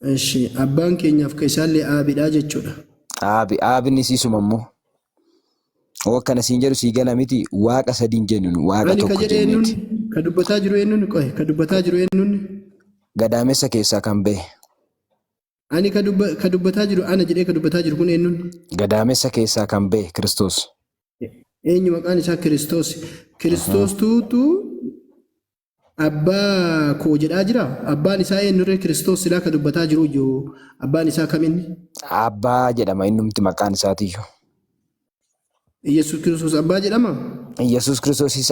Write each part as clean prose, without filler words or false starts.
Ishi abbaan keenyaaf ka isaallee aabidhaa jechuudha. Aabinni siisuma immoo. Oo kana siin jedhu sii gala miti waaqa sadiin jennuun waaqa Ani ka tokko jedhee jenneeti. eenyuun ka dubbataa jiru eenyuun qoy ka dubbataa jiru eenyuun. Gadaamessa keessaa kan bahe. Ani ka dubbataa jiru ana jedhee ka dubbataa jiru kun eenyuun. Gadaamessa keessaa kan bahe Kiristoos. Eenyu maqaan isaa Kiristoos. Kiristoos tuutu abbaa koo jedhaa jira. Abbaan isaa eenyurree Kiristoos silaa ka dubbataa jiru iyyuu abbaan isaa kaminni. Abbaa jedhama innumti maqaan isaatiyyuu. Yesuus Kiristoos abbaa jedhama. Yesuus Kiristoosis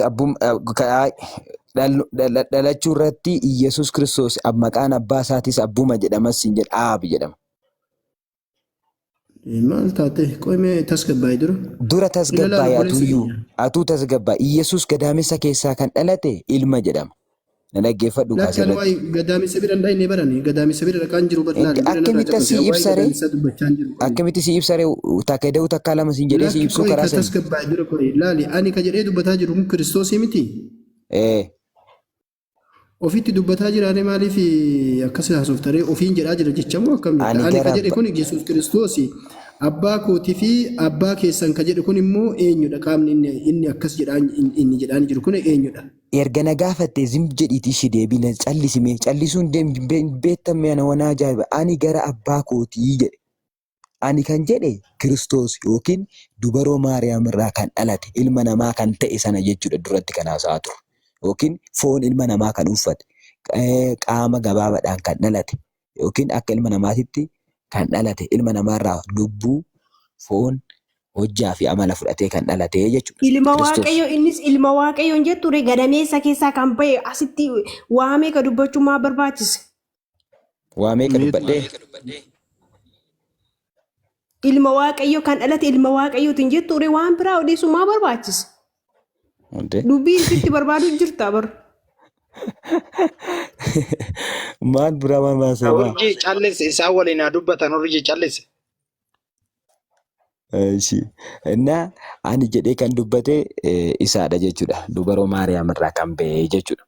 dhalachuu irratti Yesuus Kiristoos maqaan abbaa isaatis abbuma jedhamas siin jedha Aabi jedhama. Maal taate qoyme tasgabbaa'ee dura. Dura tasgabbaa'ee atuu tasgabbaa'ee Yesuus gadaamessa keessaa kan dhalate ilma jedhama. Na dhaggeeffadhu kaasirratti. Lakkaan waa'ee gadaamessa bira hin dhayne barani gadaamessa bira dhaqaan jiru bal'aan. Akkamitti si ibsaree takka da'u takka lama siin jedhee si ibsuu karaa sana. Tasgabbaa'ee dura qoy laali ani ka jedhee dubbataa jiru kun Kiristoosii miti. Ofitti dubbataa jiraane maaliif akkas haasoftaree ofiin jedhaa jira jechamoo akkamii. Ani ka jedhe kun Yesuus Kiristoosii. Abbaa kootii fi abbaa keessan ka jedhe kun immoo eenyudha qaamni inni akkas jedhaan inni jedhaan jiru kun eenyudha. Erga na gaafattee zim jedhiitii ishee deebiin callisime callisuun beektamee ana waan ajaa'iba ani gara abbaa kootii jedhe. Ani kan jedhe Kiristoos yookiin dubaroo Maariyaam irraa kan dhalate ilma namaa kan ta'e sana jechuudha duratti kan haasa'aa ture. Yookiin foon ilma namaa kan uffate qaama gabaabaadhaan kan dhalate yookiin akka ilma namaatitti kan dhalate ilma namaarraa lubbuu foon hojjaa fi amala fudhatee kan dhalate jechuudha. Ilma waaqayyo innis ilma waaqayyoon jetture gadameessa keessaa kan bahe asitti waamee ka dubbachuu maa barbaachise? Waamee ka dubbadhee. Ilma waaqayyo kan dhalate ilma waaqayyootiin jetture waan biraa odeessuu maa barbaachise? Dubbiin itti barbaadu jirta bar. Maal biraa waan baasaa? Urjii callise isaa waliin haa dubbatan urjii callise. Innaa ani jedhee kan dubbate isaadha jechuudha. Dubaroo Maariyaam irraa kan bahe jechuudha.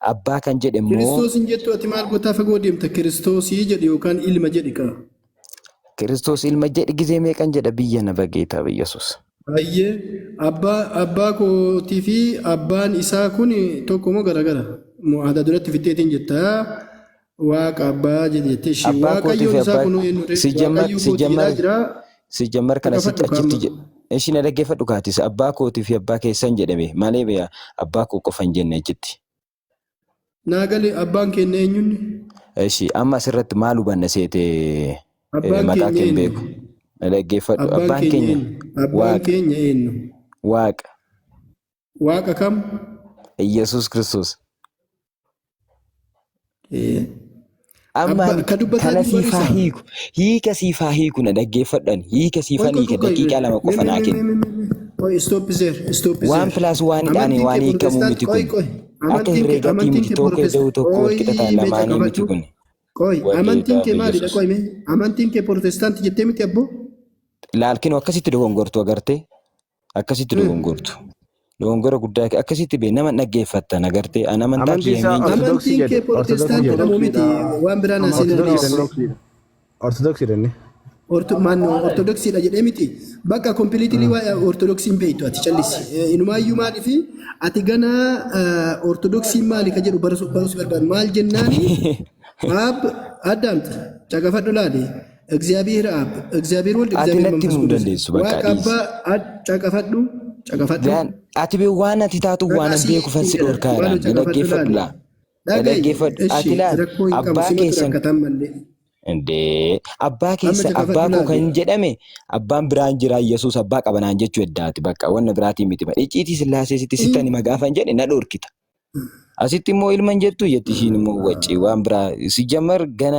Abbaa kan jedhe immoo. Kiristoosiin jettu ati maal gootaa fagoo deemta? Kiristoosii jedhi yookaan ilma jedhi qaba. Kiristoos ilma jedhi gizee meeqan jedha biyya na bageetaa Yesuus. Baay'ee abbaa kootii fi abbaan isaa kun tokko moo garagara? Aadaa duratti fitteetiin jettaa waaqa abbaa jettee shi waaqayyoon isaa kun si jammar kana sitti achitti jedhe. Ishi na dhaggeeffadhu kaatis abbaa kootii fi abbaa keessan jedhame malee beeyaa abbaa koo qofa hin jenne achitti. Naagalee abbaan keenya eenyuun? Ishi amma asirratti maal hubanna seetee maqaa keen beeku. Na dhaggeeffadhu abbaan keenya. Abbaan keenya eenyu? Waaqa. Waaqa kam? Yesuus Kiristoos. Amma kana siifaa hiiku hiika siifaa hiiku na dhaggeeffadhan hiika siifaa hiika daqiiqaa lama qofa naa kenna. Waan pilaas waan hidhaane waan hiikamuu miti kun akka herreegatii miti tokko ida'u tokko walqixa lamaanii miti kun. Amantiin kee maalidha qoyme? Amantiin kee Protestaantii jettee miti abboo? Laalkinu akkasitti dogongortu agartee akkasitti dogongortu. Dogongora guddaa akkasitti bee nama dhaggeeffattan agartee amantaa amantiin kee Protestaantii jedhamu miti waan biraan asii Ortodoksiidha. Ortodoksiidha jedhee miti bakka kompiliitilii waa'ee ortodoksiin beektu ati callisi inumaayyuu maaliif ati gana ortodoksiin maali ka jedhu barus barbaadu maal jennaani aab addaamta caqafadhu laale እግዚአብሔር አብ እግዚአብሔር ወልድ እግዚአብሔር መንፈስ ቅዱስ ዋቃባ አጫቀፈዱ ጫቀፈዱ አትቤ ዋና ቲታቱ ዋና ቤኩ ፈስዶር ካራ ደገፈዱላ ደገፈዱ አትላ አባ ኬሰን እንዴ አባ ኬሰ አባ ኮ ከን ጀደሜ አባን ብራን ጅራ ኢየሱስ አባ ቀበናን ጀቹ እዳት በቃ ወነ ብራቲ ሚቲ በእጪቲ ስላሴ ሲቲ ሲተኒ መጋፈን ጀን ነዶርኪታ አሲቲ ሞ ኢልመን ጀቱ የትሺን ሞ ወጪ ዋን ብራ ሲጀመር ገና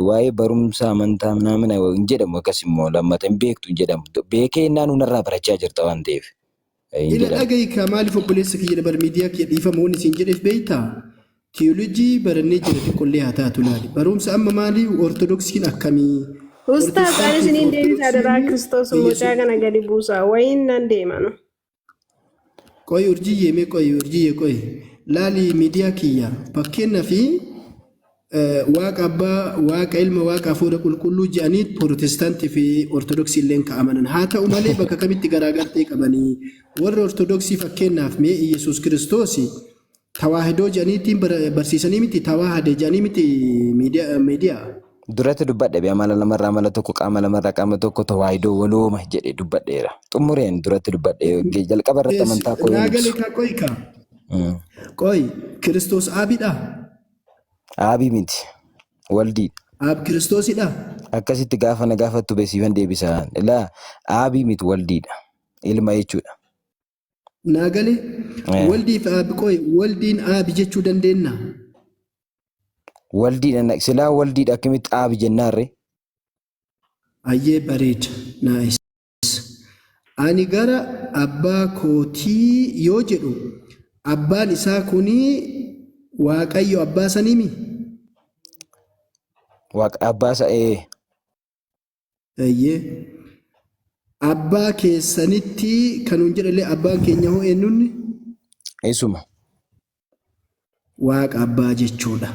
waa'ee barumsa amantaa namni hin jedhamu akkasimo lammatan beektu hin jedhamu beekee naannoo narraa barachaa jirta waan ta'eef. Ila dhagahi ka maaliif obboleessa kiyya dabar miidiyaa kiyya dhiifamu inni siin jedheef beektaa tiyoolojii barannee jira xiqqollee haa taatu laali barumsa amma maali ortodoksiin akkamii. Ustaaz ani isiniin deebisaa daraa Kiristoos mucaa kana gadi buusaa wayiin nan deema no. Qoy urjiyyee mee qoy urjiyyee qoy laali miidiyaa kiyya bakkeenna fi waaqa abbaa, waaqa ilma, waaqa hafuura qulqulluu jedhanii Pirootestaantii fi Ortodoksii illee ka amanan. Haa ta'u malee bakka kamitti garaagartee qabanii warra Ortodoksii fakkeenyaaf mee Iyesuus Kiristoos tawaahidoo jedhaniitiin barsiisanii miti tawaahidee jedhanii miti miidiyaa. Duratti dubbadhe bee amala lamarraa amala tokko qaama lamarraa qaama tokko tawaahidoo walooma jedhee dubbadheera. Xumureen duratti dubbadhe jalqaba irratti amantaa koo naagalee kaa qoyi kaa. Qoyi Kiristoos Aabidhaa? Aabii miti waldii. Aab Kiristoosidha? Akkasitti gaafa na gaafattu beesiifan deebisaan. Ilaa aabii miti waldiidha. Ilma jechuudha. Naagalee waldiif aabi qoyi waldiin aabi jechuu dandeenya? Waldiidha silaa waldiidha akkamitti aabi jennaarre? Ayyee bareeda. Naayis. Ani gara abbaa kootii yoo jedhu abbaan isaa kunii Waaqayyo abbaa saniimi? Waaqa abbaa isaa Ayyee. Abbaa keessanitti kanuun jedhalee abbaan keenya hoo eenyunni? Eessuma. Waaqa abbaa jechuudha.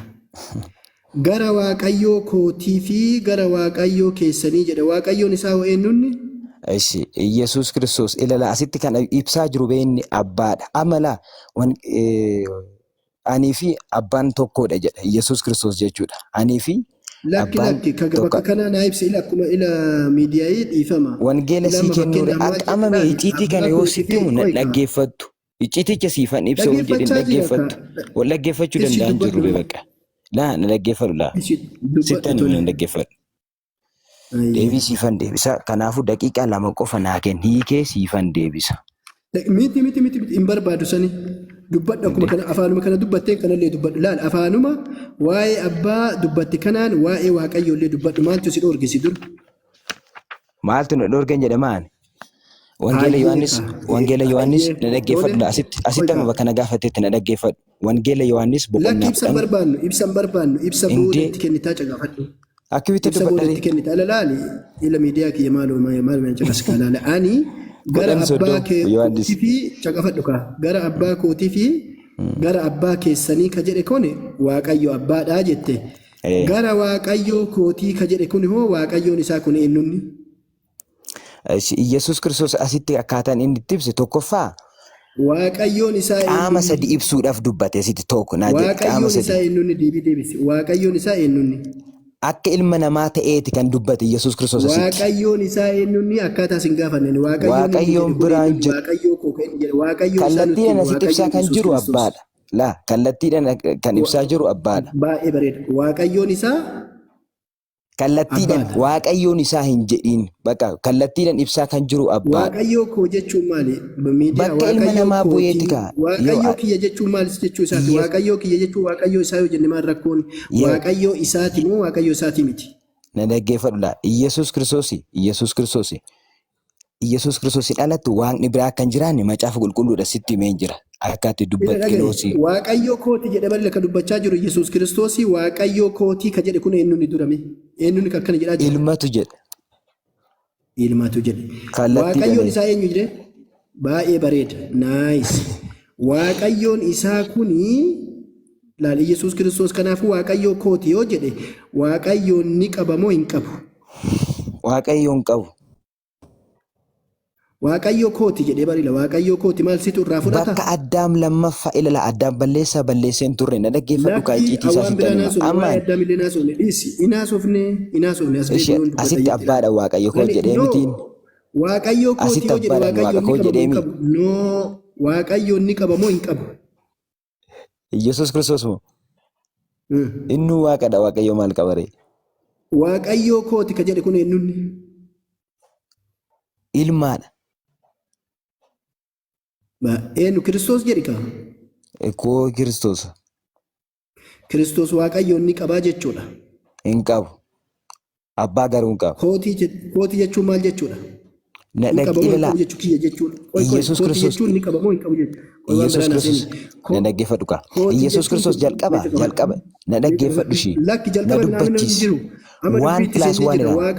Gara Waaqayyoo kootii fi gara Waaqayyoo keessanii jedha. Waaqayyoon isaa hoo eenyunni? Ishi Iyesuus Kiristoos ilaalaa asitti kan ibsaa jiru beenni abbaadha. Amala Anii fi abbaan tokkodha jedha Iyesuus Kiristoos jechuudha. Anii fi abbaan bakka kana naa ibsa ila akkuma ila miidiyaa dhiifama. Wangeela sii kennuudha. Akka amame icciitii kana yoo sitti himu na dhaggeeffattu. Icciiticha siifan ibsa wal jedhin dhaggeeffattu. Wal dhaggeeffachuu danda'an jiru beekaa. Laa na dhaggeeffadhu laa. Sittan na dhaggeeffadhu. Deebii siifan deebisa. Kanaafuu daqiiqaa lama qofa naa kenni hiikee siifan deebisa. Miti hin barbaadu sani. Dubbadhu akkuma kana afaanuma kana dubbattee kanallee dubbadhu. Laal afaanuma waa'ee abbaa dubbatti kanaan waa'ee Waaqayyoollee dubbadhu. Maaltu si dhoorgisi dur? Maaltu na dhoorgan jedhamaan? Wangeela Yohaannis na dhaggeeffadhu. Asitti amma bakka na gaafatetti na dhaggeeffadhu. Wangeela Yohaannis boqonnaa kudhan. Ibsa barbaannu. Ibsa boodatti kennitaa cagaafadhu. Akkamitti dubbadhanii? Ibsa boodatti kennitaa. Laali ila miidiyaa kiyya maaluma caqaskaa laala. Ani gara abbaa kootii fi caqafadhu kaa gara abbaa kootii fi gara abbaa keessanii ka jedhe kuni Waaqayyo abbaadhaa jette. Gara Waaqayyoo kootii ka jedhe kuni hoo Waaqayyoon isaa kun eenyunni? Iyesuus Kiristoos asitti akkaataan inni itti ibse tokkoffaa Waaqayyoon isaa qaama sadi ibsuudhaaf dubbate asitti tokko naa jedhe qaama sadi. Waaqayyoon isaa eenyunni deebisi. Waaqayyoon isaa eenyunni? Akka ilma namaa ta'eeti kan dubbate Iyesuus Kiristoos asitti. Waaqayyoon isaa eenyunni akkaataa sin gaafanne Waaqayyoon biraan jiru. Kallattiidhaan asitti ibsaa kan jiru abbaadha. Laa kallattiidhaan kan ibsaa jiru abbaadha. Baay'ee bareeda. Waaqayyoon isaa kallattiidhaan Waaqayyoon isaa hin jedhiin bakka kallattiidhaan ibsaa kan jiru abbaadha. Waaqayyoo koo jechuun maali? Bakka ilma namaa bu'eeti kaa. Waaqayyoo kiyya jechuun maalis jechuu isaati? Waaqayyoo kiyya jechuun Waaqayyoo isaa yoo jenne maal rakkoon? Waaqayyoo isaati moo Waaqayyoo isaati miti? Na dhaggeeffadhu laa. Iyesuus Kiristoos dhalatu waaqni biraa akka hin jiraanne macaafa qulqulluudha sitti himee jira. Akkaatti dubbattu Waaqayyoo kooti jedhe malee kan dubbachaa jiru Iyesuus Kiristoos Waaqayyoo kootii ka jedhe kun eenyunni durame? Eenyunni akkana jedhaa jira? Ilmatu jedhe. Ilmatu jedhe. Waaqayyoon isaa eenyu jedhe? Baay'ee bareeda. Naayis. Waaqayyoon isaa kuni laal Iyesuus Kiristoos kanaafuu Waaqayyoo kooti yoo jedhe Waaqayyoon ni qaba moo hin qabu? Waaqayyoon qabu. Waaqayyoo kooti jedhee barila Waaqayyoo kooti maal situ irraa fudhata? Bakka Addaam lammaffaa ilala Addaam balleesseen turre na dhaggeeffadhu kaa icciitii isaa sitti hima. Amma asitti abbaadha Waaqayyo koo jedhee mitiin. Waaqayyoo kooti yoo jedhe Waaqayyoon ni qabu moo Waaqayyoon ni qaba moo hin qabu? Iyesuus Kiristoos moo? Inni Waaqadha Waaqayyo maal qabare? Waaqayyoo kooti ka jedhe kun eenyunni? Ilmaadha. Eenyu Kiristoos jedhi kaa? Koo Kiristoos. Kiristoos Waaqayyoon ni qabaa jechuudha. Hin qabu. Abbaa garuu hin qabu. Kooti jechuun maal jechuudha? Na dhaggeeffadhu. Iyesuus Kiristoos. Iyesuus Kiristoos. Na dhaggeeffadhu kaa. Iyesuus Kiristoos jalqaba. Na dhaggeeffadhu ishii. Na dubbachiisi. Waan kilaas waan irraa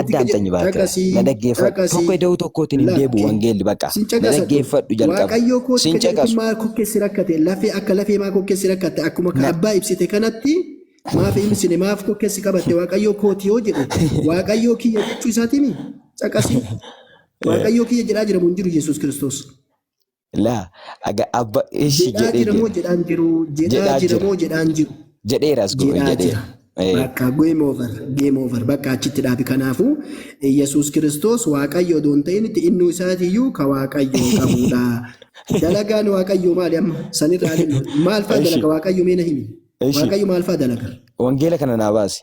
addaan xanyi baaka. Na dhaggeeffadhu. Tokko ida'uu tokkootiin hin deebi'u wangeelli baqa. Na dhaggeeffadhu jalqaba. Sin caqasu. Maal kokkeessi rakkate lafee akka lafee maa kokkeessi rakkate akkuma abbaa ibsite kanatti Maaf himsine maaf keessi qabatte waaqayyoo kooti yoo jedhe waaqayyoo kiyya jechuu isaatiimi caqasii waaqayyoo kiyya jedhaa jiramu hin jiru Yesuus Kiristoos. Laa abba ishi jedhaa jiramoo jedhaan jiru jedhaa jiramoo jedhaan jiru. Jedheeras kun jedheera. Bakka game over bakka achitti dhaabi kanaafu Yesuus Kiristoos waaqayyo doon ta'in itti innuu isaatiiyyuu ka waaqayyoo qabudha. Dalagaan waaqayyoo maali amma sanirraa maal fa'a dalaga waaqayyo meena himi. Waaqayyo maal fa'a dalaga? Wangeela kana naa baasi.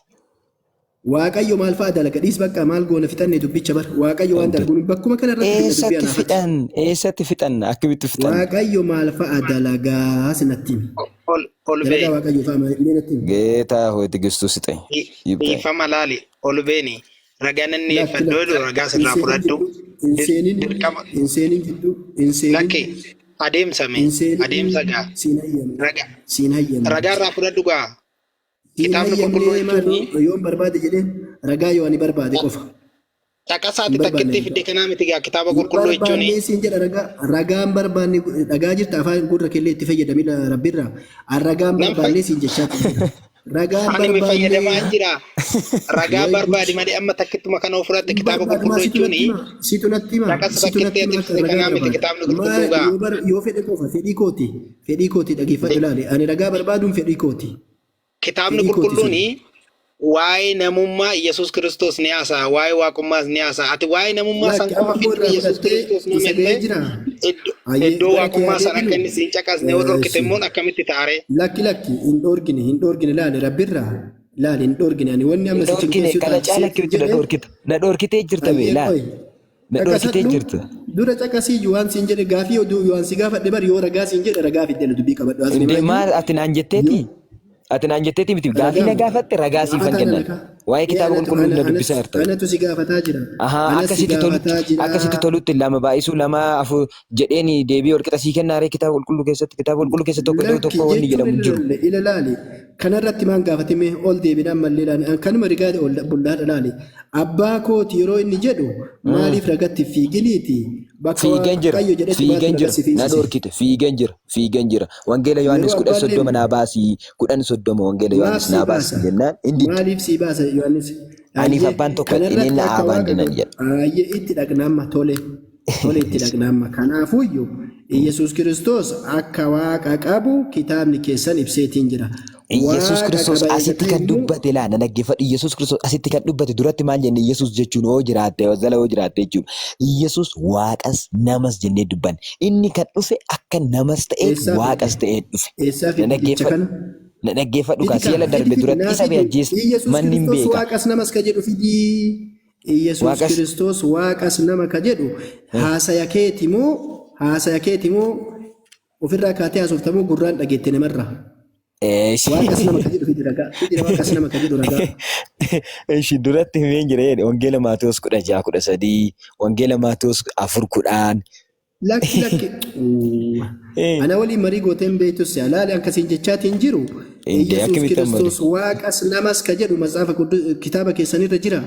Waaqayyo maal fa'a dalaga? Dhiis bakka maal goona fixannee dubbicha bara. Waaqayyo waan dalaguun bakkuma kanarratti eessatti fixan akkamitti fixan? Waaqayyo maal fa'a dalagaa sinatti himi. Dalagaa waaqayyo fa'a meenatti himi. Geetaa hooti gistuu si ta'e. Dhiifama laali ol beeni ragaan inni eeffadhoo ragaa sirraa fudhadhu. Inseenin gidduu. Lakkee. Adeemsa gaa ragaa irraa fudhadhu gaa kitaabni qulqulluu yoon barbaade jedheen ragaa yoo ani barbaade qofa. Caqasaati takkitti fidde kanaa miti gaa kitaaba qulqulluu jechuun. Siin jedha ragaan barbaanne dhagaa jirta afaan gurra kellee itti fayyadamila rabbirraa ragaan barbaanne siin jechaa ragaan barbaanne fayyadamaa jira ragaa barbaade malee amma takkittuma kana ofirratti kitaaba qulqulluu jechuun. Situ natti hima. Kanaa miti kitaabni qulqulluu gaa. Yoo fedhe qofa fedhii kooti dhageeffadhu ilaali ani ragaa barbaaduun fedhii kooti. Kitaabni qulqulluun waa'ee namummaa Yesuus Kiristoos ni haasa'a waa'ee waaqummaas ni haasa'a ati waa'ee namummaa san qofa fiduu Yesuus Kiristoos nu malee iddoo waaqummaa san akka inni siin caqasne yoo dhorkite immoo akkamitti taare. Lakki hin dhoorgine laali rabbirraa laali hin dhoorgine ani wanni amma sichi keessatti kana caala akkamitti na dhoorkitee jirta bee laali. Na dhoorkitee jirta. Dura caqasii waan siin jedhe gaafii yoo si gaafadhe bari yoo ragaa siin jedhe ragaa fidde dubbii qabadhu. Maal ati naan jetteeti? Ati naan jetteeti miti gaafii na gaafatte ragaa siif hin kennan. Waa'ee kitaaba qulqulluu na dubbisaa jirta. Kanatu si gaafataa jira. Akkasitti tolutti lama baay'isuu lama afur jedheeni deebii wal qixa sii kennaaree kitaaba qulqulluu keessatti tokko wanni jedhamu jiru. Ila laali kanarratti maan gaafatame ol deebiidhaan mallee laali kanuma rigaa ol bullaadha laali. Abbaa kooti yeroo inni jedhu maaliif ragatti fiiginiiti? Fiigen jira na dhoorkite fiigen jira wangeela Yohaannis 10:30 naa baasii 10:30 wangeela Yohaannis naa baasii jennaan maaliif sii baasa Yohaannis? Aniif abbaan tokko inni na abbaan dinan jedha. Itti dhaqnaamma tole itti dhaqnaamma kanaafuyyuu Yesuus Kiristoos akka waaqa qabu kitaabni keessan ibseetiin jira. Yesuus Kiristoos asitti kan dubbate laa na dhaggeeffadhu. Yesuus Kiristoos asitti kan dubbate duratti maal jenne Yesuus jechuun hoo jiraatte jala hoo jiraatte jechuun Yesuus waaqas namas jennee dubbanne inni kan dhufe akka namas ta'e waaqas ta'ee dhufe. Na dhaggeeffadhu kaasii jala darbe duratti isa beejjees manni hin beeka. Waaqas namas ka jedhu fidii Yesuus Kiristoos waaqas nama ka jedhu haasaya keetimoo ofirraa kaatee haasoftamoo gurraan dhageette namarraa. Waaqas nama ka jedhu fidii ragaa. Waaqas nama ka jedhu ragaa. Ishi duratti himeen jira jedhe wangeela Maatewos 16:13 wangeela Maatewos 4:10. Lakki ana waliin marii gooteen beektus alaali akkasiin jechaatiin jiru Yesuus Kiristoos waaqas namas ka jedhu matsaafa kitaaba keessanirra jira.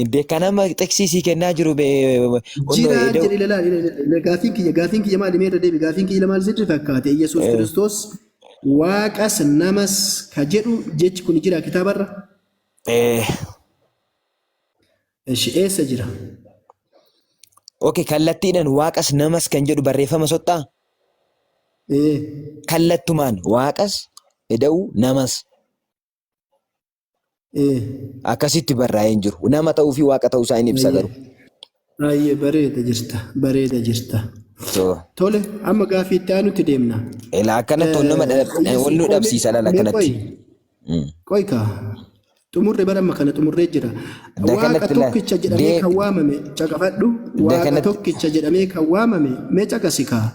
Inde kanama taksisii kennaa jiru jira gaafiin kiyya maali meerra deebi gaafiin kiyya maal sitti fakkaate Yesuus Kiristoos waaqas namas ka jedhu jechi kun jira kitaabarra. Eessa jira? Okay, kallattiidhaan waaqas namas kan jedhu barreeffama sottaa? Kallattumaan waaqas eda'u namas. Akkasitti barraa'ee hin jiru. Nama ta'uu fi waaqa ta'uu isaa hin ibsa garuu. Bareeda jirta. Tole, amma gaaffii itti aanutti deemna. Ilaa akkanatti wal nu dhabsiisa laala akkanatti. Qoykaa. Xumurre baramma kana xumurree jira. Waaqa tokkicha jedhamee kan waamame caqafadhu. Waaqa tokkicha jedhamee kan waamame mee caqasikaa.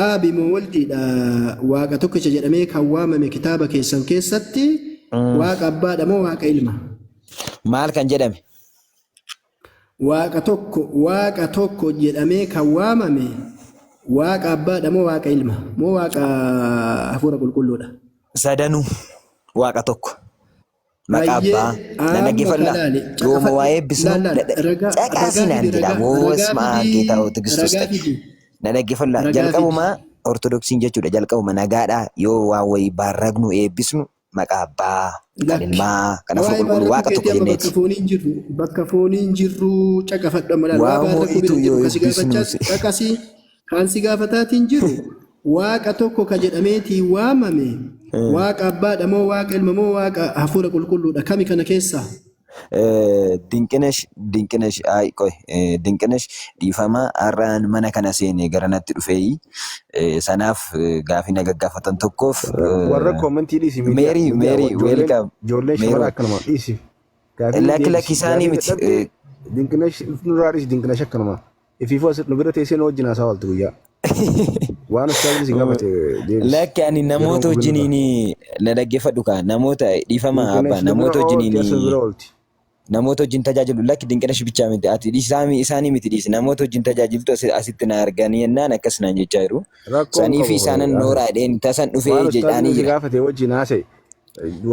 Aabi moo waldiidha waaqa tokkicha jedhamee kan waamame kitaaba keessan keessatti waaqa abbaadha moo waaqa ilma? Maal kan jedhame? Waaqa tokko jedhamee kan waamame waaqa abbaadha moo waaqa ilma? Moo waaqa hafuura qulqulluudha? Sadanuu waaqa tokko. Maqaa abbaa na dhaggeeffadhaa yooma waa eebbisnu caqaasinaan jedha woos maakee ta'uu Kiristoos ta'e na dhaggeeffadhaa jalqabumaa ortodoksiin jechuudha jalqabuma nagaadhaa yoo waa wayii baarragnu eebbisnu maqaa abbaa, kan ilmaa, kan hafuura qulqulluu waaqa tokko jenneeti. Bakka fooniin jirru caqafadha malaan waa baarra caqasii kan si gaafataatiin jiru waaqa tokko ka jedhameetii waamame waaqa abbaadha moo waaqa ilma moo waaqa hafuura qulqulluudha kami kana keessaa? Dinqinesh dhiifama har'aan mana kana seenee gara natti dhufee sanaaf gaafii na gaggaafatan tokkoof warra koomentii dhiisi meerii weelkaam ijoollee shamaraa akkanuma dhiisi lakki isaanii miti dinqinesh nurraa dhiisi dinqinesh akkanuma ifiifoo nu bira teessee nu wajjin haasaa waltu guyyaa waan ustaaziin si gaafate lakki ani namoota wajjiniin na dhaggeeffadhu kaa namoota dhiifama abbaa namoota wajjiniin namoota wajjin tajaajilu lakki dinqinesh bichaa miti ati isaanii miti dhiisi namoota wajjin tajaajiltu asitti na arganii yennaan akkas naan jechaa jiru sanii fi isaanan nooraadheen tasan dhufee jedhaanii jira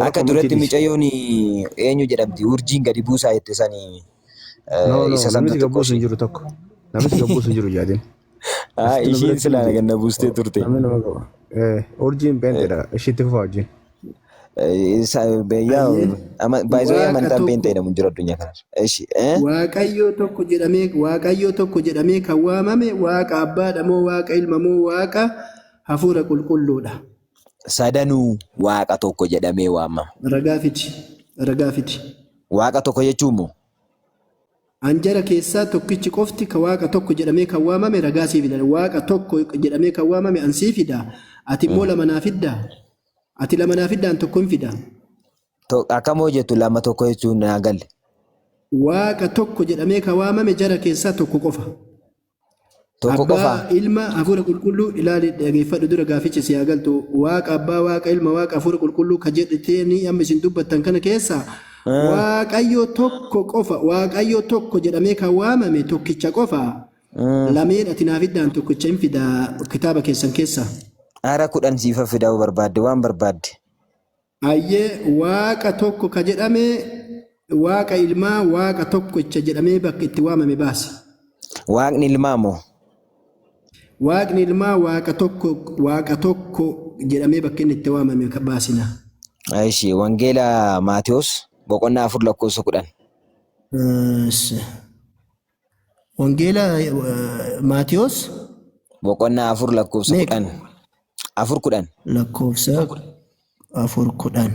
akka duratti mucayyoon eenyu jedhamti urjiin gadi buusaa jette sanii isa namni gabbuus hin jiru tokko namni gabbuus hin jiru jaadin ishiin silaa ganna buustee turte urjiin beentedha ishiitti fufaa wajjin baay'ee amantaan beenta jedhamu jira addunyaa kanas. Waaqayyoo tokko jedhamee kan waamame waaqa abbaadha moo waaqa ilma moo waaqa hafuura qulqulluudha. Sadanuu waaqa tokko jedhamee waamama. Ragaa fiti. Waaqa tokko jechuun moo? Anjara keessaa tokkichi qofti ka waaqa tokko jedhamee kan waamame ragaa sii fida. Waaqa tokko jedhamee kan waamame ansii fida. Ati immoo lama naa fiddaa. Ati lama naa fiddaan tokko hin fidaa. Akkamoo jettu lama tokko jechuun naa galle. Waaqa tokko jedhamee kan waamame jara keessaa tokko qofa. Tokko qofa. Abbaa ilma hafuura qulqulluu ilaali dhageeffadhu dura gaafichi si haa galtu. Waaqa abbaa waaqa ilma waaqa hafuura qulqulluu ka jedhitee amma isin dubbattan kana keessaa waaqayyo tokko qofa waaqayyo tokko jedhamee kan waamame tokkicha qofa. Lameen ati naa fiddaan tokkicha hin fidaa kitaaba keessan keessaa. Ara kudhan siifa fidaa'uu barbaadde waan barbaadde. Ayyee waaqa tokko ka jedhame waaqa ilmaa waaqa tokkicha jedhamee bakka itti waamame baasi. Waaqni ilmaa moo? Waaqni ilmaa waaqa tokko jedhamee bakka inni itti waamame baasina. Aishi wangeela Maatiyos boqonnaa 4:10. Wangeela Maatiyos boqonnaa 4:10. 4:10. Lakkoofsa 4:10.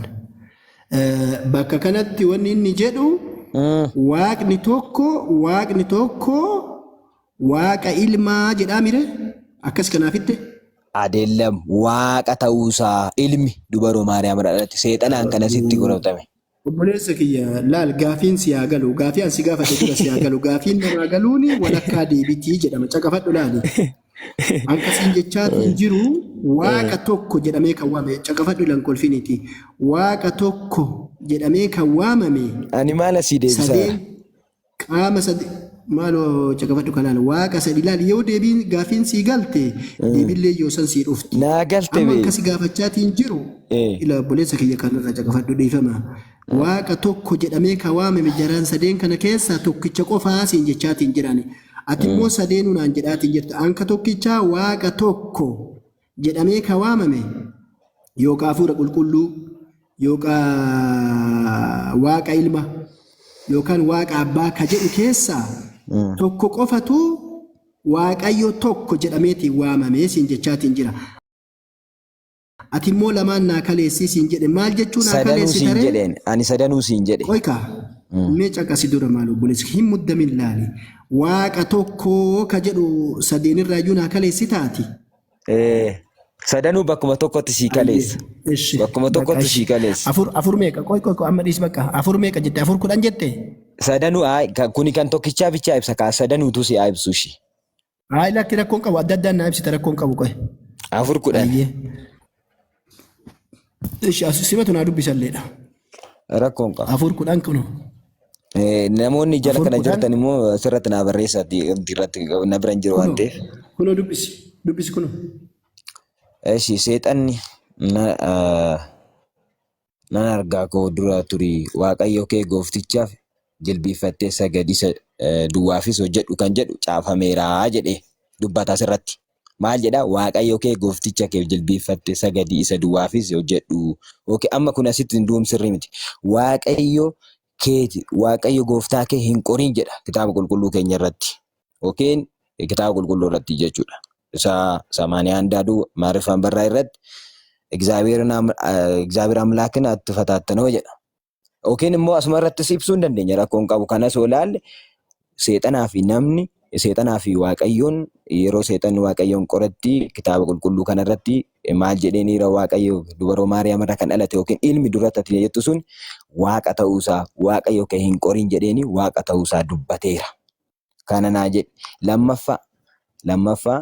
Bakka kanatti wanni inni jedhu waaqni tokko waaqa ilmaa jedhaa mire akkas kanaafitte. Adeellam waaqa ta'uusaa ilmi dubaroo Maariyaam irratti seexanaan kana sitti godhatame. Obboleessa kiyya laal gaafiin si haa galu gaafii an si gaafate dura si haa galu gaafiin namaa galuuni walakkaa deebitii jedhama caqafadhu laali. Akkasiin jechaatiin jiru waaqa tokko jedhamee kan waamame caqafadhu ilan kolfiniti waaqa tokko jedhamee kan waamame. Ani maal asii deebisaa? Qaama sadii maaloo caqafadhu kanaan waaqa sadii laali yoo deebiin gaafiin sii galte deebiillee yoo san sii dhufti. Naa galte amma akkasi gaafachaatiin jiru ila obboleessa kiyya kanarra caqafadhu dhiifama. Waaqa tokko jedhamee kan waamame jaraan sadeen kana keessaa tokkicha qofaa siin jechaatiin jirani. Ati immoo sadeenuu naan jedhaatiin jirta. Anka tokkichaa waaqa tokko jedhamee kan waamame yookaan hafuura qulqulluu yookaan waaqa ilma yookaan waaqa abbaa ka jedhu keessaa tokko qofatu waaqayyo tokko jedhameetiin waamame siin jechaatiin jira. Ati immoo lamaan naa kaleessii siin jedhe maal jechuun naa kaleessi taree? Ani sadanuu siin jedhe. Qoykaa mee caqasi dura maal obboleessi hin muddamin laali. Waaqa tokko ka jedhu sadeenirraa iyyuu naa kaleessi taati. Sadanuu bakkuma tokkotti sii kaleessa. Bakkuma tokkotti sii kaleessa. Afur meeqa? Qoy amma dhiis bakka. Afur meeqa jette? 10 jette? Sadanuu kuni kan tokkichaa bichaa ibsa kaa sadanuutu si ibsu shi. Lakki rakkoon qabu adda addaan naa ibsita rakkoon qabu qoy. 4:10. Simatu naa dubbisalleedha. Rakkoon qaba. 4:10 kunu. Namoonni jala kana jirtan immoo asirratti naa barreessaati irratti na bira hin jiru waan ta'eef. Kunoo dubbisi kunoo. Eeshi seexanni nan argaa koo dura turi waaqayyo kee gooftichaaf jilbiiffattee sagadisa duwwaafis hojjedhu kan jedhu caafameeraa jedhee dubbata asirratti Maal jedhaa waaqayyo kee goofticha kee jilbeeffatte sagadii isa duwwaafis hojjedhu. Okay, amma kun asitti hin duum sirrii miti. Waaqayyo gooftaa kee hin qorin jedha kitaaba qulqulluu keenya irratti. Okay, kitaaba qulqulluu irratti jechuudha. Isa 81 maariffaan barraa irratti እግዚአብሔር አምላክን አትፈታተነው jedha. Okay, immoo asuma irratti ibsuu hin dandeenya rakkoon qabu kanas olaalle seexanaa fi waaqayyoon yeroo seexanni waaqayyoon qoratti kitaaba qulqulluu kana irratti maal jedheeniira waaqayyo dubaroo Maariyaam irraa kan dhalate yookiin ilmi duratti jettu sun waaqa ta'uusaa waaqayyo kee hin qorin jedheeni waaqa ta'uusaa dubbateera. Kana naa jedhe lammaffaa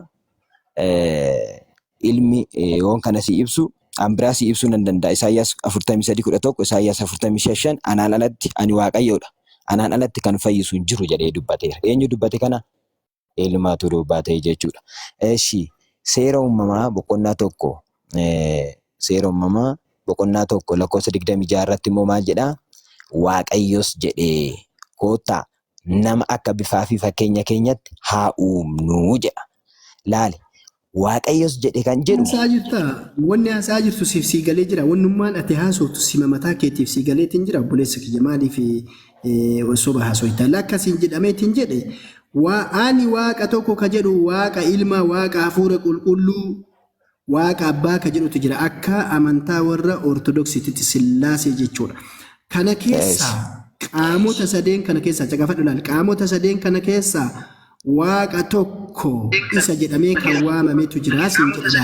ilmi yoon kana si ibsu ambiraa si ibsuu nan danda'a. Isaayyaas 43:11 Isaayyaas 45 anaan alatti ani waaqayyoodha. Anaan alatti kan fayyisu hin jiru jedhee dubbateera. Eenyu dubbate kana? Ilmaatu dubbatee jechuudha. Eeshi seera uumamaa boqonnaa tokko lakkoofsa 26 irratti immoo maal jedhaa? Waaqayyos jedhee koottaa nama akka bifaa fi fakkeenya keenyatti haa uumnu jedha. Laali waaqayyos jedhe kan jedhu. Wanni haasaa jirtu siif sii galee jira. Wannummaan ati haasoftu sima mataa keetiif sii galeetiin jira. Obboleessa kiyya maaliif soba haasoitaa lakkasiin jedhameetiin jedhe. Ani waaqa tokko ka jedhu waaqa ilma waaqa hafuura qulqulluu waaqa abbaa ka jedhutu jira. Akka amantaa warra ortodoksiitti sillaasee jechuudha. Kana keessa qaamota sadeen kana keessa caqafadhu laal. Qaamota sadeen kana keessa waaqa tokko isa jedhamee kan waamametu jira siin jedha.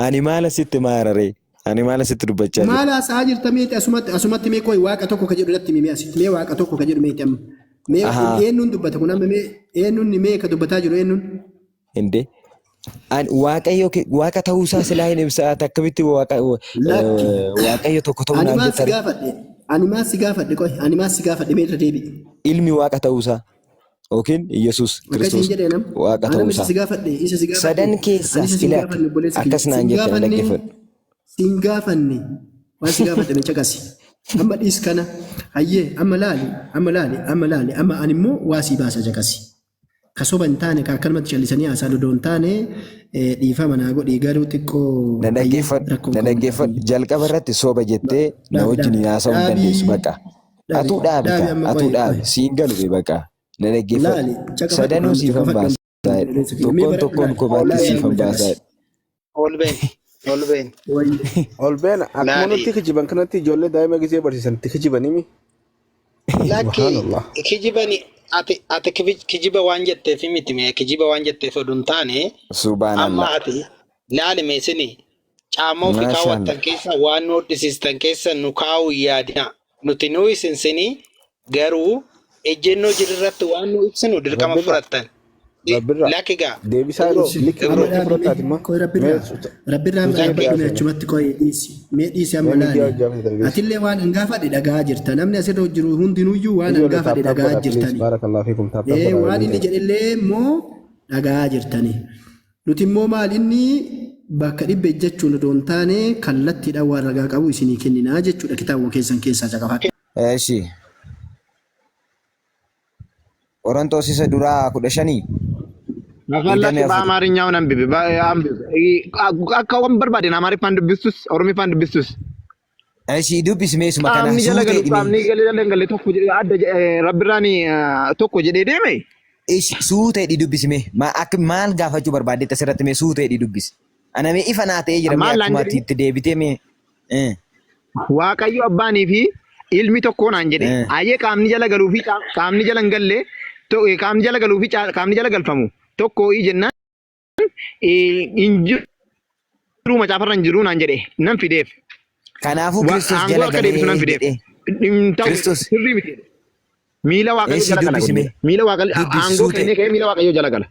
Ani maala sitti maararee? Ani maala sitti dubbachaa jiru? Maala haasaa jirta meeti asumatti mee kooyi waaqa tokko ka jedhu irratti mee asitti mee waaqa tokko ka jedhu meeti amma. Mee eenyuun dubbata kun amma mee eenyuun mee ka dubbataa jiru eenyuun? Hinde. Waaqayyo waaqa ta'uusaa silaa hin ibsaa akkamitti waaqayyo tokko ta'uu naan jettare. Ani maal si gaafadhe mee irra deebi'i. Ilmi waaqa ta'uusaa yookiin Yesuus Kiristoos waaqa ta'uusaa. Sadan keessaa filaati akkas naan jettare dhaggeeffadhu. Siin gaafanne waan si gaafadhe mee caqasi. Amma dhiis kana hayyee amma laali amma ani immoo waa si baasa caqasi. Kasoba hin taane kan akkanumatti callisanii haasaa dodoo hin taane dhiifama naa godhii garuu xiqqoo. Na dhaggeeffadhu jalqaba irratti soba jettee na wajjin haasa'uu hin dandeessu baqa. Atuu dhaabi siin galu baqa. Na dhaggeeffadhu sadanuu siifan baasaa tokkoon kophaatti siifan baasaa. Olbeen akkuma nutti kijiban kanatti ijoollee daa'ima gisee barsiisanitti kijibanii. Kijibanii. Ati kijiba waan jetteef miti mee kijiba waan jetteef oduun taane amma ati laali meesini caammoo fi kaawwattan keessa waan nu hodhisiistan keessa nu kaa'uu yaadina nuti nu isinsini garuu ejjennoo jirirratti waan nu ibsinu dirqama fudhattan. Lakkigaa deebisaa Rabbirraa achumatti qo'ee mee dhiisi amma laali. Atillee waan hangaafadhe dhagaa jirta. Namni asirra jiru hundinuyyuu waan hangaafadhe dhagaa jirtani. Waan inni jedhellee immoo dhagaa jirtani. Nuti immoo maal inni bakka dhibbe jechuun odoo hin taane kallattiidhaan waan ragaa qabu isinii kenninaa jechuudha kitaaba keessan keessaa caqafadha. Eeshi. Qorontoos isa duraa 15. Nafallatti በአማርኛው አንብብ አካውን በርባዴን አማርኛን ድብስቱስ ኦሮሚፋን ድብስቱስ እሺ ዱብስ ሜስ መከና አምኒ ጀለገሉ አምኒ ገለገለ ቶኩ አደ ረብራኒ ቶኩ ጀዴ ደሜ እሺ ሱቴ ዱብስ ሜ ማ አክ ማል ጋፋቹ በርባዴ ተሰረት ሜ ሱቴ ዱብስ አናሜ ኢፈናቴ ይረማ ማቲት ዴቢቴ ሜ ዋቀዩ አባኒ ፊ ኢልሚ ቶኮን አንጀዴ አየ ቃምኒ ጀለገሉ ፊ ቃምኒ ጀለንገለ ቶ ቃምኒ ጀለገሉ ፊ ቃምኒ ጀለገልፈሙ tokko ijennaan injiru macaafarra injiru naan jedhe nan fideef. Kanaafuu Kiristoos jala galee Kiristoos sirrii miti. Miila waaqayyo jala gala. Miila waaqayyo aangoo kennee ka'ee miila waaqayyo jala gala.